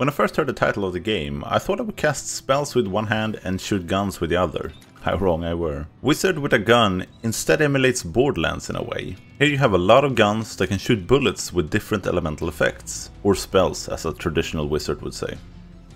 When I first heard the title of the game, I thought I would cast spells with one hand and shoot guns with the other. How wrong I were. Wizard with a gun instead emulates Borderlands in a way. Here you have a lot of guns that can shoot bullets with different elemental effects, or spells as a traditional wizard would say.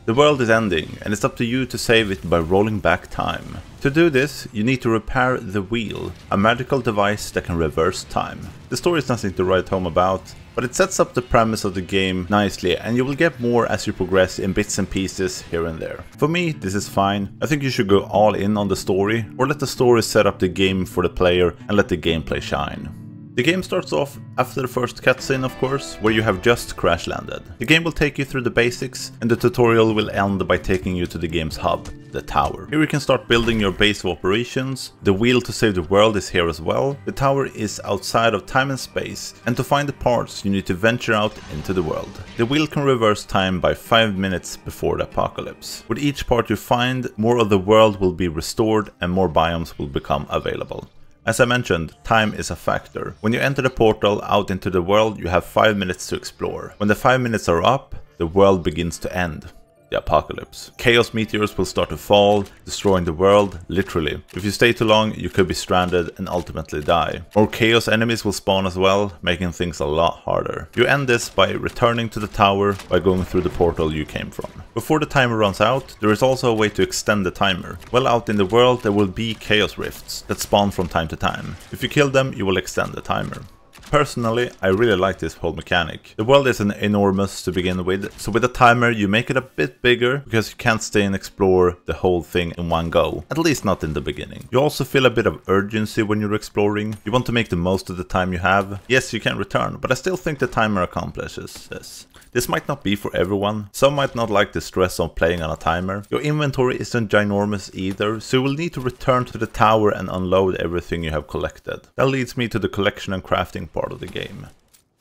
The world is ending, and it's up to you to save it by rolling back time. To do this, you need to repair the wheel, a magical device that can reverse time. The story is nothing to write home about, but it sets up the premise of the game nicely, and you will get more as you progress in bits and pieces here and there. For me, this is fine. I think you should go all in on the story, or let the story set up the game for the player and let the gameplay shine. The game starts off after the first cutscene, of course, where you have just crash landed. The game will take you through the basics, and the tutorial will end by taking you to the game's hub, the tower. Here you can start building your base of operations. The wheel to save the world is here as well. The tower is outside of time and space, and to find the parts you need to venture out into the world. The wheel can reverse time by 5 minutes before the apocalypse. With each part you find, more of the world will be restored and more biomes will become available. As I mentioned, time is a factor. When you enter the portal out into the world, you have 5 minutes to explore. When the 5 minutes are up, the world begins to end. The apocalypse. Chaos meteors will start to fall, destroying the world, literally. If you stay too long, you could be stranded and ultimately die. More chaos enemies will spawn as well, making things a lot harder. You end this by returning to the tower by going through the portal you came from. Before the timer runs out, there is also a way to extend the timer. Well out in the world there will be chaos rifts that spawn from time to time. If you kill them, you will extend the timer. Personally, I really like this whole mechanic. The world isn't enormous to begin with, so with a timer you make it a bit bigger because you can't stay and explore the whole thing in one go, at least not in the beginning. You also feel a bit of urgency when you're exploring. You want to make the most of the time you have. Yes, you can return, but I still think the timer accomplishes this. This might not be for everyone. Some might not like the stress of playing on a timer. Your inventory isn't ginormous either, so you will need to return to the tower and unload everything you have collected. That leads me to the collection and crafting part of the game.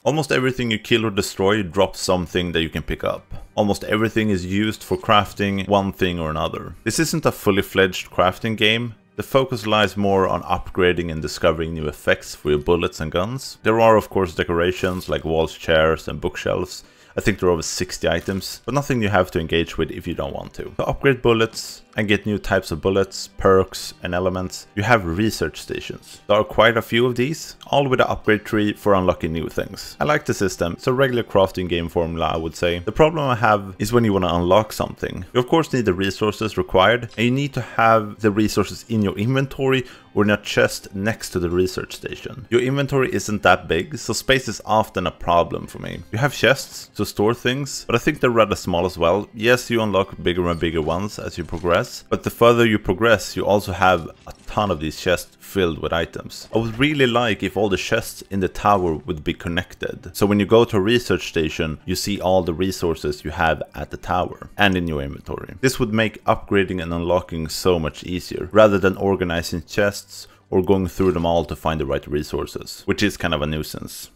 Almost everything you kill or destroy drops something that you can pick up. Almost everything is used for crafting one thing or another. This isn't a fully fledged crafting game. The focus lies more on upgrading and discovering new effects for your bullets and guns. There are of course decorations like walls, chairs and bookshelves. I think there are over 60 items, but nothing you have to engage with if you don't want to. To upgrade bullets and get new types of bullets, perks and elements, you have research stations. There are quite a few of these, all with an upgrade tree for unlocking new things. I like the system. It's a regular crafting game formula, I would say. The problem I have is when you want to unlock something. You of course need the resources required, and you need to have the resources in your inventory or in a chest next to the research station. Your inventory isn't that big, so space is often a problem for me. You have chests to store things, but I think they're rather small as well. Yes, you unlock bigger and bigger ones as you progress, but the further you progress, you also have a ton of these chests filled with items. I would really like if all the chests in the tower would be connected. So when you go to a research station, you see all the resources you have at the tower and in your inventory. This would make upgrading and unlocking so much easier, rather than organizing chests or going through them all to find the right resources, which is kind of a nuisance.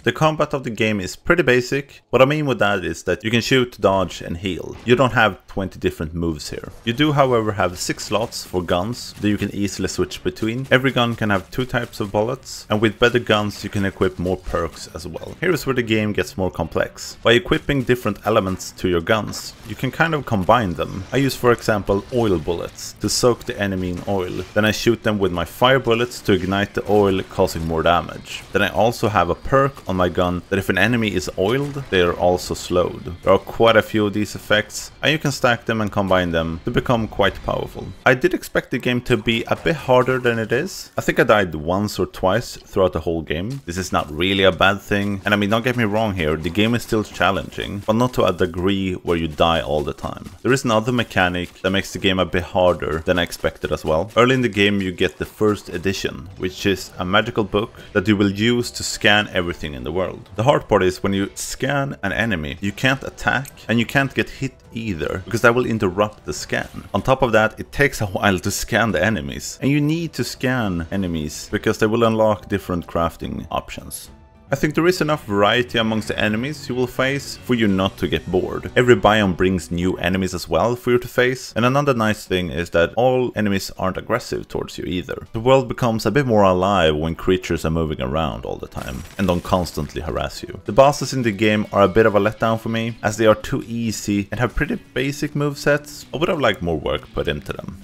The combat of the game is pretty basic. What I mean with that is that you can shoot, dodge and heal. You don't have 20 different moves here. You do however have 6 slots for guns that you can easily switch between. Every gun can have 2 types of bullets, and with better guns you can equip more perks as well. Here is where the game gets more complex. By equipping different elements to your guns, you can kind of combine them. I use for example oil bullets to soak the enemy in oil. Then I shoot them with my fire bullets to ignite the oil, causing more damage. Then I also have a perk on my gun that if an enemy is oiled, they are also slowed. There are quite a few of these effects, and you can stack them and combine them to become quite powerful. I did expect the game to be a bit harder than it is. I think I died once or twice throughout the whole game. This is not really a bad thing, and I mean, don't get me wrong here, the game is still challenging, but not to a degree where you die all the time. There is another mechanic that makes the game a bit harder than I expected as well. Early in the game you get the first edition, which is a magical book that you will use to scan everything in the world. The hard part is when you scan an enemy, you can't attack and you can't get hit either, because that will interrupt the scan. On top of that, it takes a while to scan the enemies, and you need to scan enemies because they will unlock different crafting options. I think there is enough variety amongst the enemies you will face for you not to get bored. Every biome brings new enemies as well for you to face, and another nice thing is that all enemies aren't aggressive towards you either. The world becomes a bit more alive when creatures are moving around all the time and don't constantly harass you. The bosses in the game are a bit of a letdown for me, as they are too easy and have pretty basic movesets. I would have liked more work put into them.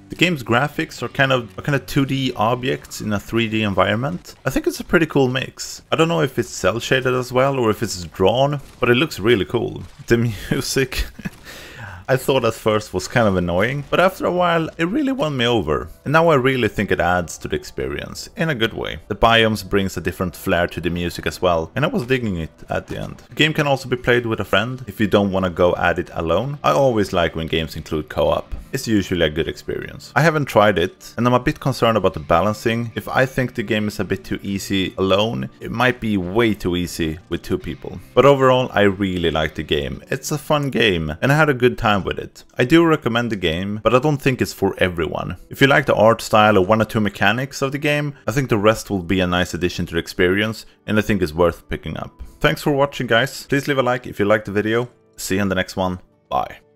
The game's graphics are kind of 2D objects in a 3D environment. I think it's a pretty cool mix. I don't know if it's cel shaded as well or if it's drawn, but it looks really cool. The music I thought at first was kind of annoying, but after a while it really won me over. And now I really think it adds to the experience, in a good way. The biomes brings a different flair to the music as well, and I was digging it at the end. The game can also be played with a friend if you don't want to go at it alone. I always like when games include co-op. It's usually a good experience. I haven't tried it, and I'm a bit concerned about the balancing. If I think the game is a bit too easy alone, it might be way too easy with 2 people. But overall, I really like the game. It's a fun game, and I had a good time with it. I do recommend the game, but I don't think it's for everyone. If you like the art style or 1 or 2 mechanics of the game, I think the rest will be a nice addition to the experience, and I think it's worth picking up. Thanks for watching, guys. Please leave a like if you liked the video. See you in the next one. Bye.